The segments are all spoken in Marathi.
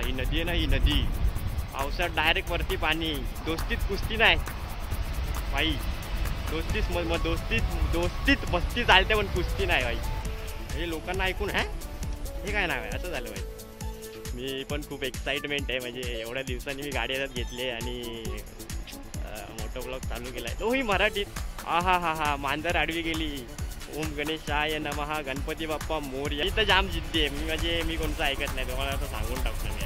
ही नदी आहे ना, ही नदी पावसात डायरेक्ट वरती पाणी. दोस्तीत कुस्ती नाही भाई, दोस्तीच मग दोस्तीत मस्ती चालते पण कुस्ती नाही भाई. हे लोकांना ऐकून हे काय नाव आहे असं झालं भाई. मी पण खूप एक्साइटमेंट आहे, म्हणजे एवढ्या दिवसांनी मी गाडी हातात घेतली आणि मोठं ब्लॉग चालू केला आहे तोही मराठीत. हा मांजर आडवी गेली. ओम गणेशाय नमः, गणपती बाप्पा मोरया. इथं जाम जिद्दी आहे मी, म्हणजे मी कोणतं ऐकत नाही, तुम्हाला असं सांगून टाकतो मी.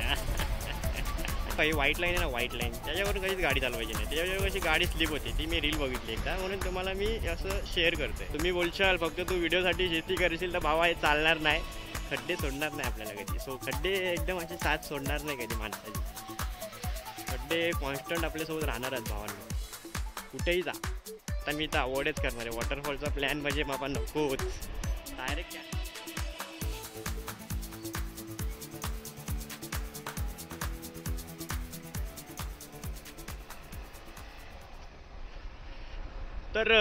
काही व्हाईट लाईन आहे ना, व्हाईट लाईन, त्याच्यावरून कधीच गाडी चालवायची नाही. त्याच्यावर कशी गाडी स्लिप होती ती मी रील बघितली एकदा, म्हणून तुम्हाला मी असं शेअर करतोय. तुम्ही बोलशाल फक्त तू व्हिडिओसाठी शेती करशील तर भावा हे चालणार नाही. खड्डे सोडणार नाही आपल्याला कधी. खड्डे एकदम अशी साथ सोडणार नाही कधी माणसाची. खड्डे कॉन्स्टंट आपल्यासोबत राहणारच भावांना, कुठेही जा. आता मी तर अवॉइडच करणार आहे वॉटरफॉलचा प्लॅन, म्हणजे बाबा नकोच डायरेक्ट. तर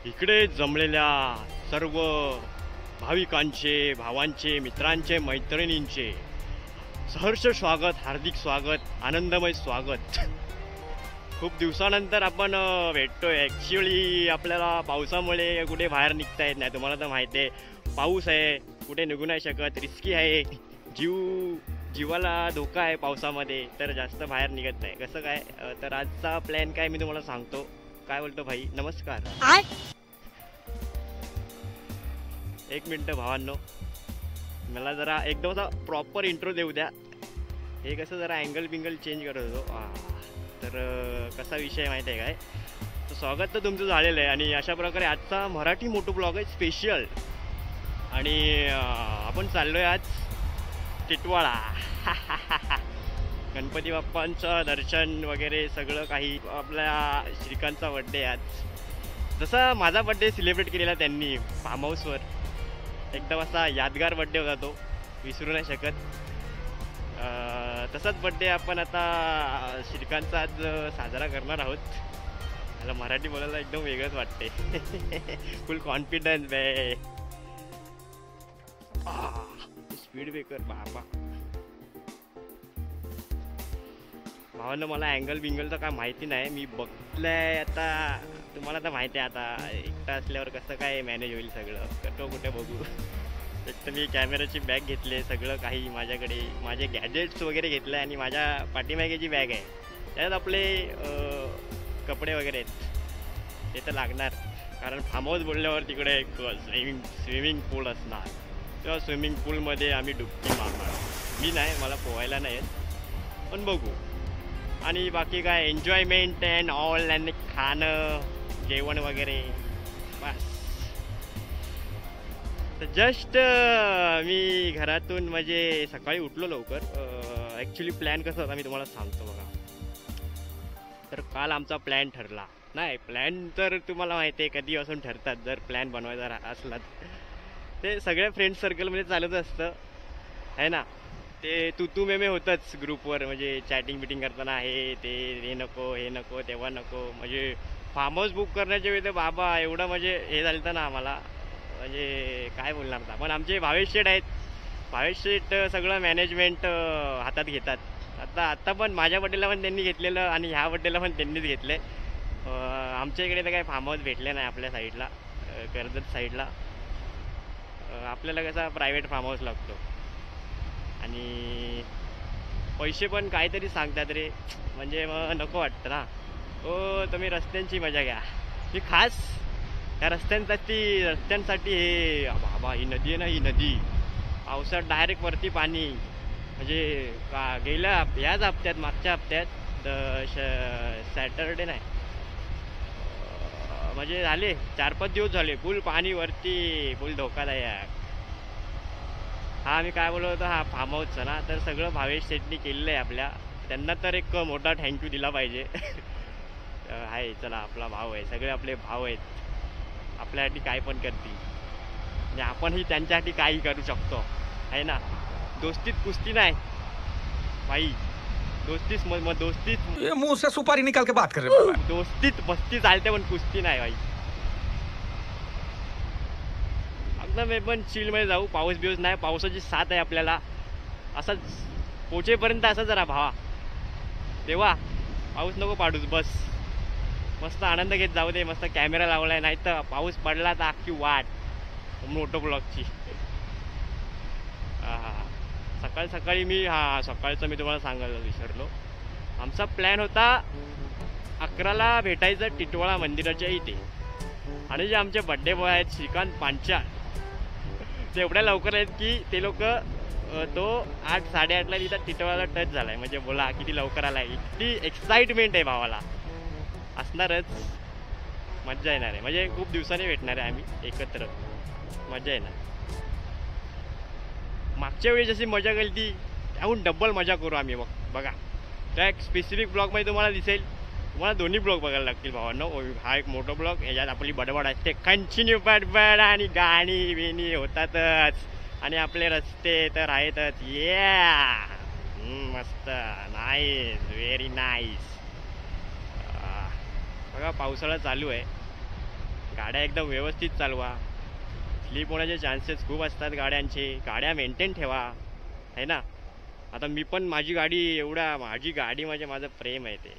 इकडे जमलेल्या सर्व भाविकांचे, भावांचे, मित्रांचे, मैत्रिणींचे सहर्ष स्वागत, हार्दिक स्वागत, आनंदमय स्वागत. खूप दिवसानंतर आपण भेटतोय. ॲक्च्युली आपल्याला पावसामुळे कुठे बाहेर निघता येत नाही, तुम्हाला तर माहिती आहे. पाऊस आहे, कुठे निघू नाही शकत, रिस्की आहे, जीवाला धोका आहे पावसामध्ये, तर जास्त बाहेर निघत नाही. कसं काय, तर आजचा प्लॅन काय मी तुम्हाला सांगतो. काय बोलतो भाई, नमस्कार. एक मिनटं भावांनो, मला जरा एकदम असा प्रॉपर इंट्रो देऊ द्या. हे कसं जरा अँगल बिंगल चेंज करत होतो. तर कसा विषय माहिती आहे काय, तर स्वागत तर तुमचं झालेलं आहे. आणि अशा प्रकारे आजचा मराठी मोटो ब्लॉग आहे स्पेशल. आणि आपण चाललो आहे आज टिटवाळा. गणपती बाप्पांचं दर्शन वगैरे सगळं काही. आपल्या श्रीकांतचा बड्डे आज. जसा माझा बड्डे सेलिब्रेट केलेला त्यांनी फार्म हाऊसवर, एकदम असा यादगार बड्डे होता तो, विसरू नाही शकत. तसाच बड्डे आपण आता श्रीकांतचा आज साजरा करणार आहोत. मला मराठी बोलायला एकदम वेगळंच वाटते. फुल कॉन्फिडन्स बे. स्पीड ब्रेकर बाबा. भावांना मला अँगल बिंगलचं काय माहिती नाही, मी बघलंय आता. तुम्हाला तर माहिती आहे आता एकटा असल्यावर कसं काय मॅनेज होईल सगळं, कुठे बघू. एक तर मी कॅमेराची बॅग घेतली, सगळं काही माझ्याकडे, माझे गॅजेट्स वगैरे घेतलं. आणि माझ्या पाठीमागे जी बॅग आहे त्याच्यात आपले कपडे वगैरे आहेत, ते तर लागणार. कारण फार्म हाऊस बोलल्यावर तिकडे एक स्विमिंग पूल असणार, तेव्हा स्विमिंग पूलमध्ये आम्ही डुबकी मारणार. मी नाही, मला पोहायला नाही येत, पण बघू. आणि बाकी काय एन्जॉयमेंट अँड ऑल, आणि खाणं जेवण वगैरे बस. तर जस्ट मी घरातून म्हणजे सकाळी उठलो लवकर. ॲक्च्युली प्लॅन कसं होता मी तुम्हाला सांगतो बघा. तर काल आमचा प्लॅन ठरला नाही. प्लॅन तर तुम्हाला माहिती आहे कधी असून ठरतात, जर प्लॅन बनवायचा असला ते सगळ्या फ्रेंड सर्कलमध्ये चालत असतं आहे ना. ते तू मे होतंच ग्रुपवर, म्हणजे चॅटिंग बिटिंग करताना हे नको, हे नको, तेव्हा नको. म्हणजे फार्म हाऊस बुक करण्याच्या वेळी तर बाबा एवढं म्हणजे हे झालं ना आम्हाला, म्हणजे काय बोलणार आता. पण आमचे भावेश शेठ आहेत, भावेश शेठ सगळं मॅनेजमेंट हातात घेतात. आत्ता पण माझ्या बड्डेला पण त्यांनी घेतलेलं आणि ह्या बड्डेला पण त्यांनीच घेतलं आहे. आमच्या इकडे तर काही फार्म हाऊस भेटले नाही आपल्या साईडला, कर्जत साईडला. आपल्याला कसा प्रायव्हेट फार्म हाऊस लागतो. आणि पैसे पण काहीतरी सांगतात रे, म्हणजे मग नको वाटतं ना. तुम्ही रस्त्यांची मजा घ्या. मी खास त्या रस्त्यांसाठी हे बाबा, ही नदी आहे ना, ही नदी पावसात डायरेक्ट वरती पाणी. म्हणजे याच हप्त्यात, मागच्या हप्त्यात सॅटरडे नाही, म्हणजे झाले 4-5 दिवस झाले फुल पाणी वरती, फुल धोकादायक. हा मी काय बोलत होतो, हा फार्म हाऊसचा ना, तर सगळं भावेश शेटनी केलेलं आहे आपल्या. त्यांना तर एक मोठा थँक्यू दिला पाहिजे. आहे चला, आपला भाव आहे, सगळे आपले भाव आहेत, आपल्यासाठी काय पण करतील. म्हणजे आपणही त्यांच्यासाठी काही करू शकतो आहे ना. दोस्तीत कुस्ती नाही भाई, दोस्तीत मुंह से सुपारी निकाल के बात कर रहे हैं. दोस्तीत मस्ती चालते पण कुस्ती नाही भाई. फक्त मी पण चिलमध्ये जाऊ. पाऊस बिऊस नाही, पावसाची साथ आहे आपल्याला. असंच पोचेपर्यंत असं जरा भावा तेव्हा पाऊस नको पाडूस बस. मस्त आनंद घेत जाऊ दे. मस्त कॅमेरा लावलाय, नाही तर पाऊस पडला तर अख्खी वाट मोटो ब्लॉगची. सकाळी सकाळी मी सकाळचं मी तुम्हाला सांगायला विसरलो. आमचा प्लॅन होता 11ला भेटायचं टिटवाळा मंदिराच्या इथे. आणि जे आमचे बड्डे बॉय आहेत श्रीकांत पांचाळ, ते एवढ्या लवकर आहेत की ते लोक तो 8 साडेआठला तिथं टिटवाळाला टच झालाय. म्हणजे बोला किती लवकर आलाय. इतकी एक्साइटमेंट आहे भावाला. असणारच, मज्जा येणार आहे. म्हणजे खूप दिवसांनी भेटणार आहे आम्ही एकत्र, मजा येणार. मागच्या वेळी जशी मजा केली ती त्याहून डबल मजा करू आम्ही. बघा त्या एक स्पेसिफिक ब्लॉगमध्ये तुम्हाला दिसेल. तुम्हाला दोन्ही ब्लॉग बघायला लागतील भावांनो. हा एक मोठा ब्लॉग, याच्यात आपली बडबड असते कंटिन्यू, बडबड आणि गाणी बिणी होतातच. आणि आपले रस्ते तर आहेतच. मस्त, नाईस, व्हेरी नाईस. बघा पावसाळा चालू आहे, गाड्या एकदम व्यवस्थित चालवा. स्लीप होण्याचे चान्सेस खूप असतात गाड्यांचे. गाड्या मेंटेन ठेवा, आहे ना. आता मी पण माझी गाडी म्हणजे माझं प्रेम आहे ते.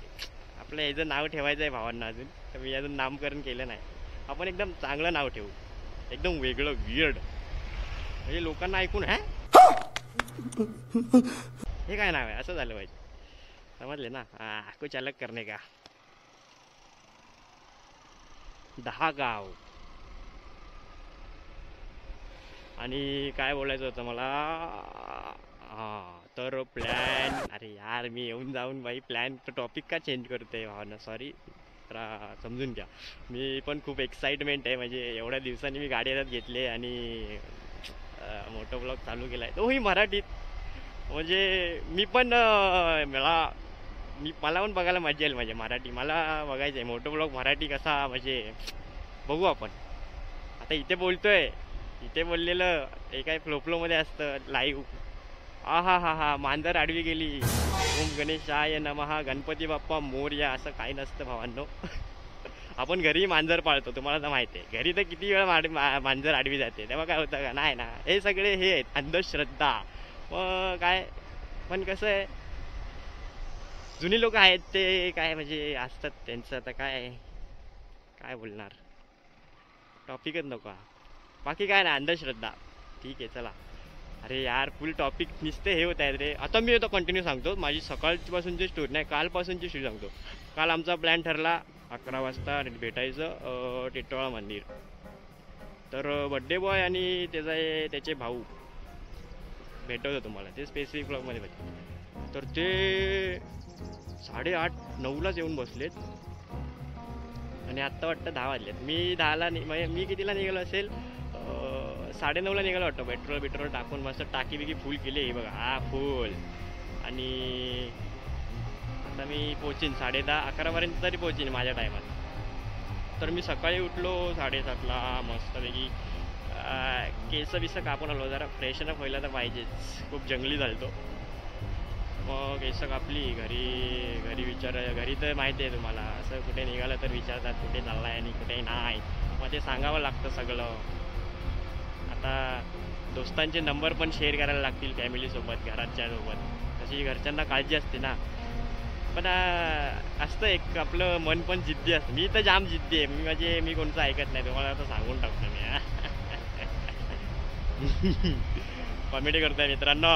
आपलं ह्याचं नाव ठेवायचं आहे भावांना अजून, तर मी अजून नामकरण केलं नाही. आपण एकदम चांगलं नाव ठेवू, एकदम वेगळं, वियर्ड, म्हणजे लोकांना ऐकून हे काय नाव आहे असं झालं पाहिजे. समजले ना. कुछ अलग करणे का. 10 गाव. आणि काय बोलायचं होतं मला. तर प्लॅन, अरे यार मी येऊन जाऊन बाई प्लॅन टॉपिक का चेंज करते भावना, सॉरी, जरा समजून घ्या. मी पण खूप एक्साइटमेंट आहे. म्हणजे एवढ्या दिवसांनी मी गाडी हातात घेतली आणि मोठा ब्लॉग चालू केला आहे, तोही मराठीत. म्हणजे मी पण मला पण बघायला मजा येईल. म्हणजे मराठी मला बघायचं आहे. मोठा ब्लॉग मराठी कसा, म्हणजे बघू आपण. आता इथे बोलतोय, इथे बोललेलं हे काय फ्लोमध्ये असतं लाईव्ह. हा मांजर आडवी गेली. ओम गणेशाय नमः, गणपती बाप्पा मोरया, असं काही नसतं भावांनो. आपण घरी मांजर पाळतो, तुम्हाला तर माहिती आहे. घरी तर किती वेळा मांजर आडवी जाते, तेव्हा काय होतं का नाही ना. हे सगळे हे आहेत अंधश्रद्धा. मग काय, पण कसं आहे, जुनी लोक आहेत ते काय म्हणजे असतात त्यांचं. आता काय बोलणार, टॉपिकच नको. बाकी काय नाही, अंधश्रद्धा. ठीक आहे चला. अरे यार फुल टॉपिक नुसते हे होत आहेत रे. आता मी आता कंटिन्यू सांगतो माझी सकाळपासूनची स्टोरी, नाही कालपासूनची स्टोरी सांगतो. काल आमचा प्लॅन ठरला 11 वाजता भेटायचं टिटवाळा मंदिर. तर बड्डे बॉय आणि त्याचे भाऊ भेटवतो तुम्हाला, ते स्पेसिफिक ब्लॉगमध्ये भेटतो. तर ते 8:30-9लाच येऊन बसलेत आणि आत्ता वाटतं 10 वाजलेत. मी 10ला म्हणजे मी कितीला निघालो असेल, 9:30ला निघालो वाटतं. पेट्रोल टाकून मस्त टाकी बिकी फुल केली. हे बघा फुल. आणि आता मी पोचीन 10:30-11पर्यंत तरी पोचीन माझ्या टायमात. तर मी सकाळी उठलो 7:30ला मस्तपैकी. केस बिस कापून आलो, जरा फ्रेशनअप व्हायला तर पाहिजेच, खूप जंगली झालतो. मग केस कापली. घरी घरी तर माहिती आहे तुम्हाला, असं कुठे निघालं तर विचारतात कुठे चाललाय आणि कुठे नाही. मग ते सांगावं लागतं सगळं. आता दोस्तांचे नंबर पण शेअर करायला लागतील फॅमिलीसोबत, घराच्या सोबत. तशी घरच्यांना काळजी असते ना. पण असतं एक आपलं मन पण जिद्दी असतं. मी तर जाम जिद्दी आहे. मी कोणतं ऐकत नाही, तुम्हाला आता सांगून टाकतो मी. कॉमेडी करताय मित्रांनो,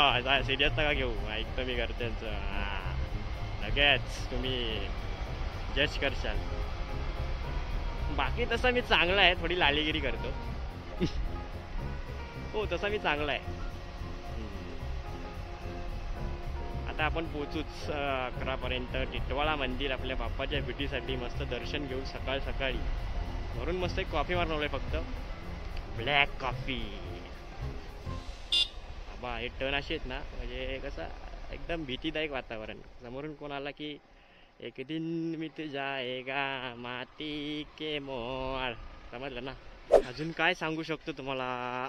सिरियस नका घेऊ. ऐकतो मी घरच्यांचं. लगेच तुम्ही जज करशाल. बाकी तसं मी चांगला आहे, थोडी लालीगिरी करतो. हो तसा मी चांगला आहे. आता आपण पोचूच 11पर्यंत टिटवाळा मंदिर. आपल्या बाप्पाच्या भेटीसाठी मस्त दर्शन घेऊन सकाळी वरून मस्त एक कॉफी मारवलंय, फक्त ब्लॅक कॉफी. बाबा हे टर्न असे आहेत ना, म्हणजे कसं एकदम भीतीदायक वातावरण. समोरून कोण आला की एक दिन मिट जाएगा माती के मोल, समजलं ना. अजून काय सांगू शकतो तुम्हाला.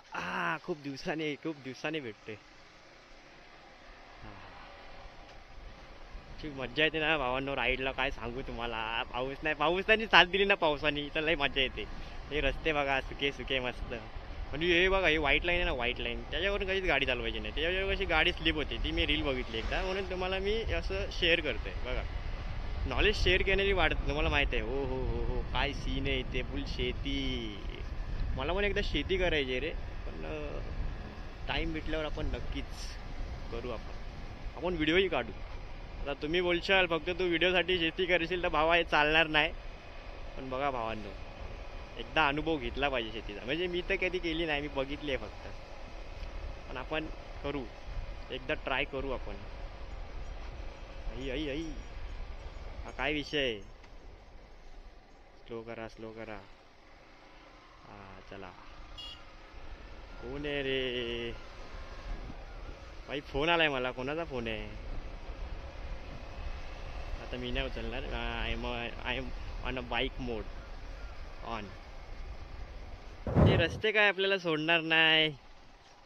खूप दिवसाने भेटतोय. खूप मज्जा येते ना भावांनो राईडला. काय सांगू तुम्हाला. पाऊस नाही साथ दिली ना पावसाने, तर लई मज्जा येते. हे रस्ते बघा सुके मस्त. म्हणजे हे बघा, हे व्हाईट लाईन आहे ना, व्हाईट लाईन, त्याच्यावरून कधीच गाडी चालवायची नाही. त्याच्यावर कशी गाडी स्लिप होते, ती मी रील बघितली एकदा, म्हणून तुम्हाला मी असं शेअर करतोय. बघा, नॉलेज शेअर केल्याने वाढत, तुम्हाला माहित आहे. हो हो हो हो, काय सीन आहे ते, फुल शेती. मला पण एकदा शेती करायची आहे रे, पण टाईम भेटल्यावर आपण नक्कीच करू. आपण व्हिडिओही काढू. आता तुम्ही बोलशाल फक्त तू व्हिडिओसाठी शेती करशील तर भावा हे चालणार नाही. पण बघा भावांनो, एकदा अनुभव घेतला पाहिजे शेतीचा. म्हणजे मी तर कधी केली नाही, मी बघितली आहे फक्त. पण आपण करू, एकदा ट्राय करू आपण. आई आई आई, हा काय विषय आहे? स्लो करा, स्लो करा. हा चला. कोण आहे रे भाई? फोन आलाय मला. कोणाचा फोन आहे? आता मी नाही उचलणार. I am on a bike mode on. हे रस्ते काय आपल्याला सोडणार नाही,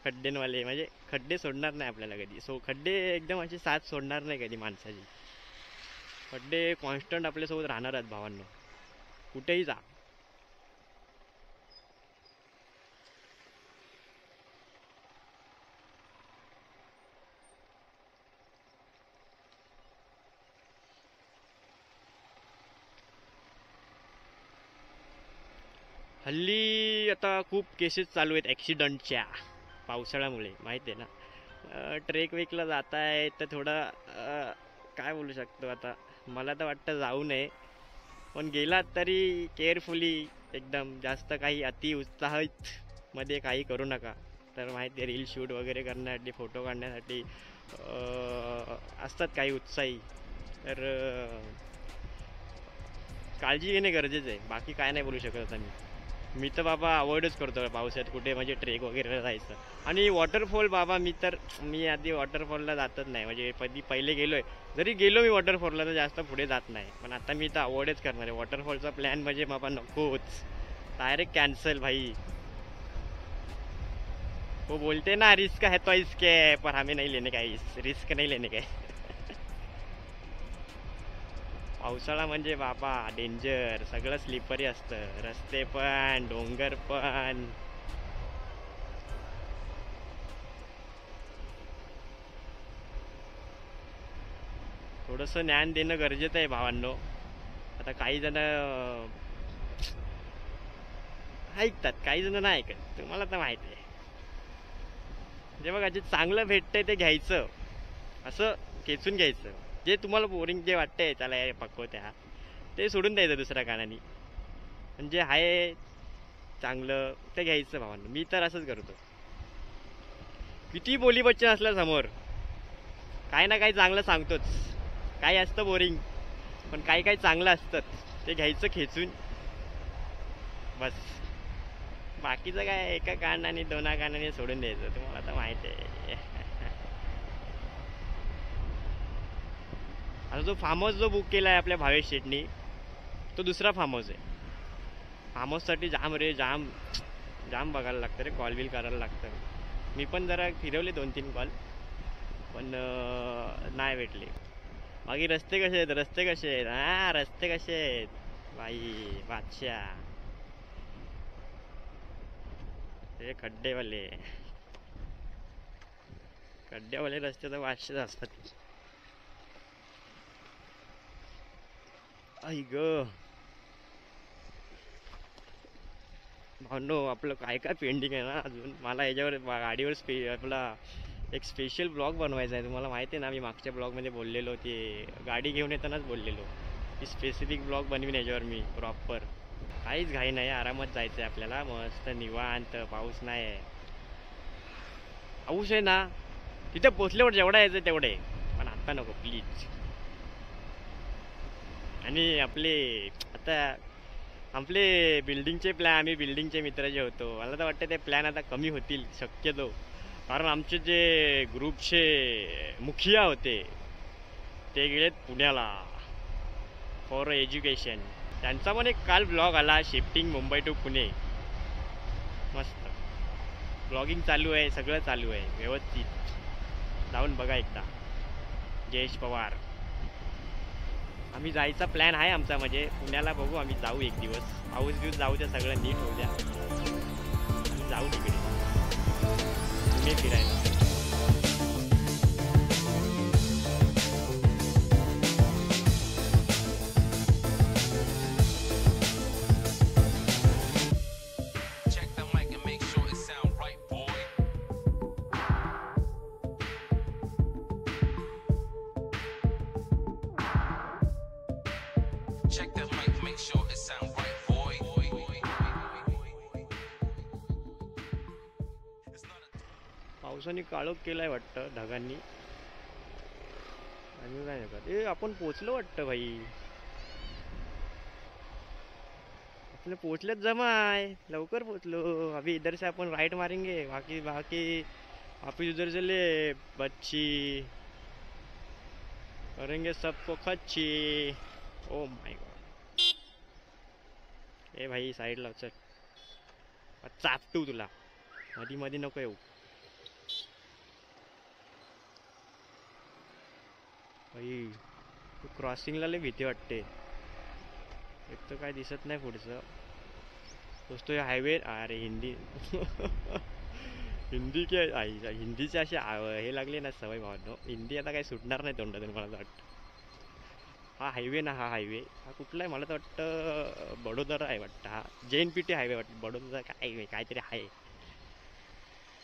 खड्डेवाले. म्हणजे खड्डे सोडणार नाही आपल्याला कधी. खड्डे एकदम अशी साथ सोडणार नाही कधी माणसाची. खड्डे कॉन्स्टंट आपल्यासोबत राहणार आहेत भावांनो, कुठेही जा. हल्ली आता खूप केसेस चालू आहेत ॲक्सिडंटच्या, पावसाळ्यामुळे. माहिती आहे ना. ट्रेक वेकला जात आहे तर थोडं काय बोलू शकतो आता. मला तर वाटतं जाऊ नये, पण गेलात तरी केअरफुली एकदम. जास्त काही अति उत्साहित मध्ये काही करू नका. तर माहिती आहे, रील शूट वगैरे करण्यासाठी, फोटो काढण्यासाठी असतात काही उत्साही. तर काळजी घेणे गरजेचं आहे. बाकी काय नाही बोलू शकत आता मी तर बाबा अवॉइडच करतो पावसाळ्यात कुठे म्हणजे ट्रेक वगैरे जायचं. आणि वॉटरफॉल बाबा, मी आधी वॉटरफॉलला जातच नाही. म्हणजे पहिले गेलोय, जरी गेलो मी वॉटरफॉलला तर जास्त पुढे जात नाही. पण आता मी तर अवॉइडच करणार आहे वॉटरफॉलचा प्लॅन. म्हणजे बाबा नकोच, डायरेक्ट कॅन्सल भाई. वो बोलते ना, रिस्क है तो इसके, पर हमें नहीं लेने का, रिस्क नहीं लेने का. पावसाळा म्हणजे बाबा डेंजर. सगळं स्लिपरी असतं, रस्ते पण, डोंगर पण. थोडंसं ज्ञान देणं गरजेचं आहे भावांनो. आता काही जण ऐकतात, काही जण नाही ऐकत. तुम्हाला तर माहिती आहे. जे बघा, जे चांगलं भेटतंय ते घ्यायचं, असं खेचून घ्यायचं. जे तुम्हाला बोरिंग जे वाटतंय, त्याला पकवत्या, ते सोडून द्यायचं दुसऱ्या कानाने. म्हणजे आहे चांगलं ते घ्यायचं भावांनो. मी तर असंच करतो. किती बोली बच्चन असल्या समोर काही ना काही चांगलं सांगतोच. काही असतं बोरिंग, पण काही काही चांगलं असतं, ते घ्यायचं खेचून बस. बाकीचं काय एका कानाने दोना कानाने सोडून द्यायचं. तुम्हाला तर माहिती आहे. आता जो फार्म हाऊस जो बुक केला आहे आपल्या भावेश शेटनी, तो दुसरा फार्म हाऊस आहे. फार्म हाऊससाठी जाम बघायला लागतं रे, कॉल बिल करायला लागतं. मी पण जरा फिरवले 2-3 कॉल, पण नाही भेटले. बाकी रस्ते कसे आहेत? रस्ते कसे आहेत बाई बादशाह? हे खड्डेवाले रस्ते तर वाशेच असतात. आई ग भावनो, आपलं काय काय पेंडिंग आहे ना अजून. मला याच्यावर गाडीवर आपला एक स्पेशल ब्लॉग बनवायचा आहे. तुम्हाला माहिती आहे ना, मी मागच्या ब्लॉगमध्ये बोललेलो, ते गाडी घेऊन येतानाच बोललेलो की स्पेसिफिक ब्लॉग बनवीन याच्यावर मी प्रॉपर. काहीच घाई नाही, आरामात जायचं आहे आपल्याला. मस्त निवांत, पाऊस नाही आहे. पाऊस आहे ना, तिथे पोचल्यावर जेवढा यायचं तेवढे, पण आता नको प्लीज. आणि आपले बिल्डिंगचे प्लॅन, आम्ही बिल्डिंगचे मित्र जे होतो, मला तर वाटतं ते प्लॅन आता कमी होतील शक्यतो. कारण आमचे जे ग्रुपचे मुखिया होते ते गेलेत पुण्याला फॉर एज्युकेशन. त्यांचा पण एक काल ब्लॉग आला, शिफ्टिंग मुंबई टू पुणे. मस्त ब्लॉगिंग चालू आहे, सगळं चालू आहे व्यवस्थित. जाऊन बघा एकदा. जयेश पवार. आम्ही जायचा प्लॅन आहे आमचा, म्हणजे पुण्याला बघू आम्ही जाऊ एक दिवस. पाऊस जाऊ द्या, सगळं नीट होऊ द्या. जाऊ तिकडे पुणे फिरायला. Check that mic, make sure it sound right, boy. पावसाने काळोख केलाय वाटतं ढगांनी. आणि काय नका ए आपण पोचलो वाटतं भाई. आपले पोचलेत जमाय लवकर पोचलो. अभी इधर से अपन राइट मारेंगे बाकी बाकी वापिस उधर से ले बच्ची करेंगे सबको खच्ची. Oh my God. ए भाई साईडला चल चापटू तुला मधी मधी नको येऊ. भाई क्रॉसिंगला लय भीती वाटते. एक तर काय दिसत नाही पुढचं. दोस्तो हायवे अरे हिंदी हिंदी के हिंदीचे असे हे लागले ना सवय भावनो. हिंदी आता काही सुटणार नाही तोंडातून मला तर वाटतं. हा हायवे ना हा हायवे हा कुठला आहे मला तर वाटतं बडोदरा आहे वाटतं. हा JNPT हायवे वाटतं बडोदरा काय काहीतरी आहे.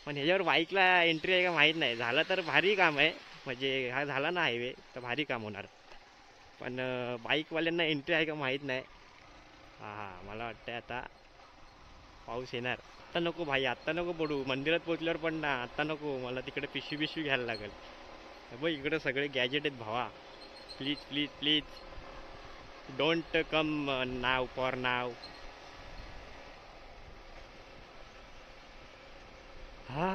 पण ह्याच्यावर बाईकला एंट्री आहे का माहीत नाही. झालं तर भारी काम आहे म्हणजे हा झाला ना हायवे तर भारी काम होणार. पण बाईकवाल्यांना एंट्री आहे का माहीत नाही. हा हा मला वाटतं आता पाऊस येणार. आत्ता नको भाई आत्ता नको पडू. मंदिरात पोचल्यावर पण ना आत्ता नको. मला तिकडे पिशवी घ्यायला लागेल. बघ इकडे सगळे गॅजेट आहेत भावा. Please please please don't come now for now. हा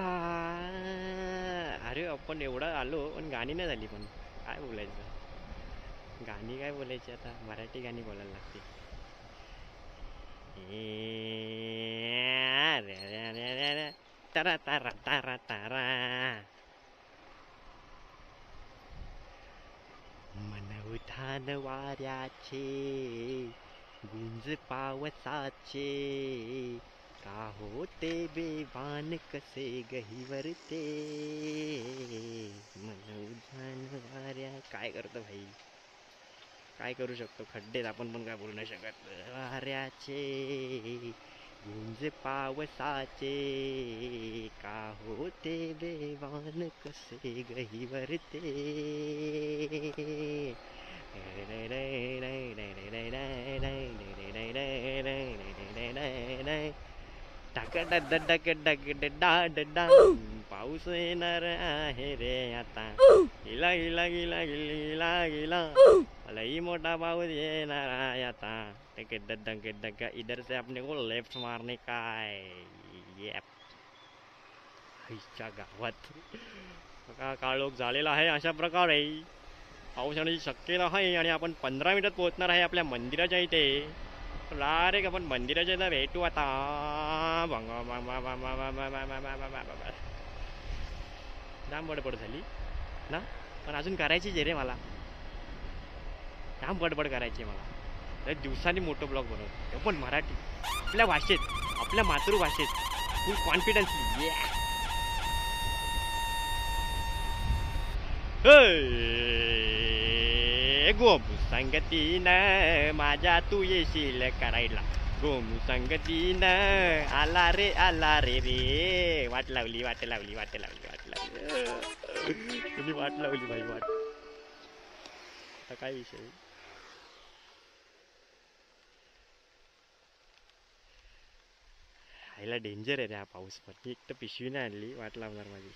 अरे आपण एवढा आलो पण गाणी नाही झाली. पण काय बोलायचं गाणी काय बोलायची आता. मराठी गाणी बोलायला लागते. तारा तारा तारा तारा मन उधान वाऱ्याचे गुंज पावसाचे का होते बेवान कसे गहिवरते. मन उधान वाऱ्या काय करतो भाई. काय करू शकतो. खड्डेत आपण पण काय बोलू नाही शकत. वाऱ्याचे गुंज पावसाचे का होते बेवान कसे गहिवरते. पाऊस येणार आहे रे आता. गिला गिला गिला गिला गिला लई मोठा पाऊस येणार आहे आता. इधर से अपने को लेफ्ट मारने का आईच्या गावात काळोख झालेला आहे. अशा प्रकारे पाऊस येण्याची शक्यता आहे. आणि आपण 15 मिनिटात पोहोचणार आहे आपल्या मंदिराच्या इथे. डायरेक्ट आपण मंदिराच्या इथं भेटू आता. जाम बडबड झाली ना पण अजून करायची जे रे मला. जाम बडबड करायची मला. तर दिवसांनी मोठं ब्लॉग बनवतो पण मराठी आपल्या भाषेत आपल्या मातृभाषेत फुल कॉन्फिडन्सली. गोमू संगतीनं माझ्या तू येशील करायला. गोमू संगतीनं आला रे रे. वाट लावली वाट लावली वाट लावली वाट लावली. तुम्ही वाट लावली भाई वाट. आता काय विषय. ह्याला डेंजर आहे रे हा पाऊस. पण एक तर पिशवी नाही आणली वाट लावणार माझी.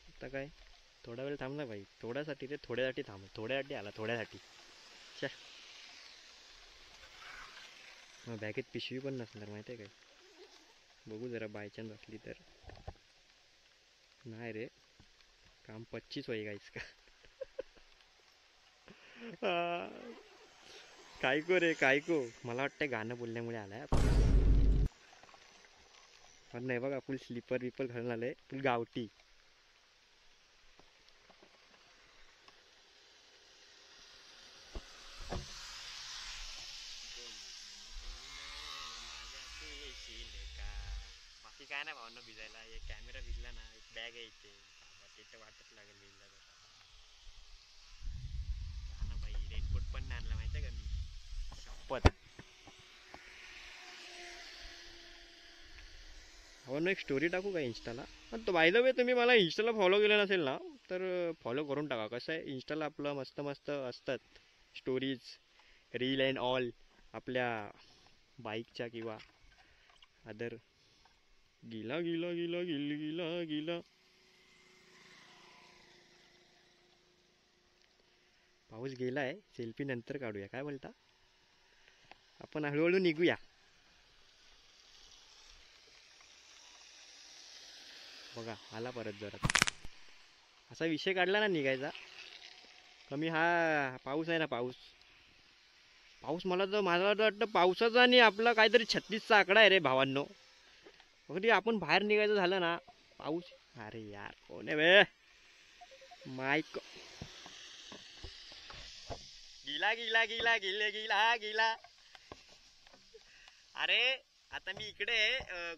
आता काय थोडा वेळ थांबला भाई. थोड्यासाठी रे थोड्यासाठी थांब. थोड्यासाठी आला थोड्यासाठी. मग बॅगेत पिशवी पण नसणार माहिती आहे काय. बघू जरा बायचान्स असली तर. नाही रे काम 25 होई गाईस का. कायको रे कायको. मला वाटतं गाणं बोलण्यामुळे आलाय. पण नाही बघा फुल स्लीपर विपर घालून आलंय फुल गावठी. वाटत लागेल गेला ना बाई. रेनकोट पण नाही आणला माहितीये का मी. शपथ. हो ना, एक स्टोरी टाकू का इंस्टाला. पण तो बाय द वे तुम्ही मला इंस्टाला फॉलो केलं नसेल ना तर फॉलो करून टाका. कसं आहे इंस्टाला आपलं मस्त मस्त असतात स्टोरीज, रील अँड ऑल आपल्या बाईकच्या किंवा अदर. गिला गिला गिला गिल गिला गिला. पाऊस गेलाय, सेल्फी नंतर काढूया, काय बोलता. आपण हळूहळू निघूया. बघा आला परत जरा. असा विषय काढला ना निघायचा कमी. हा पाऊस आहे ना, पाऊस पाऊस मला तर वाटतं पावसाचा आणि आपला काहीतरी 36चा आकडा आहे रे भावांनो. अगदी आपण बाहेर निघायचं झालं ना पाऊस. अरे यार कोण आहे बे माईक. गिला गिला गिला गिले गिला गिला. अरे आता मी इकडे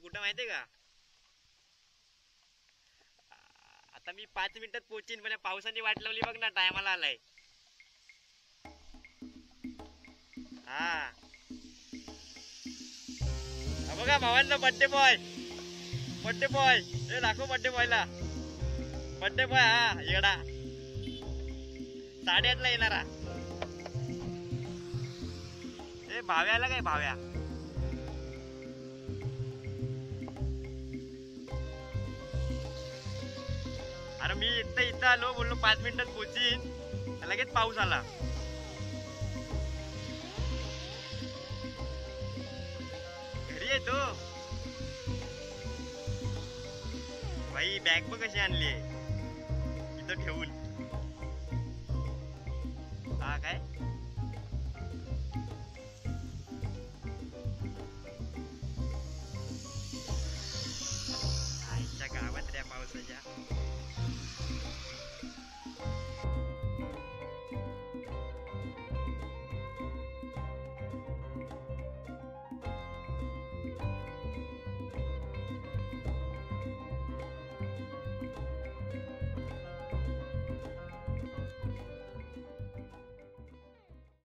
कुठं माहितीये का. आता मी 5 मिनिटात पोहोचीन पण पावसाने वाट लावली बघ ना, टायमाला आलाय. हा बघा भावांना बर्थडे बॉय. बर्थडे बॉय हे दाखव. बर्थडे बॉयला. बर्थडे बॉय हा येडा 8:30ला येणारा. ए भाव्याला काय भाव्या. अरे मी इथं आलो बोललो 5 मिनिटात पोहोचीन लगेच पाऊस आला. घरी येतो भाई. बॅग बघ कशी आणली इथं ठेवून. हा काय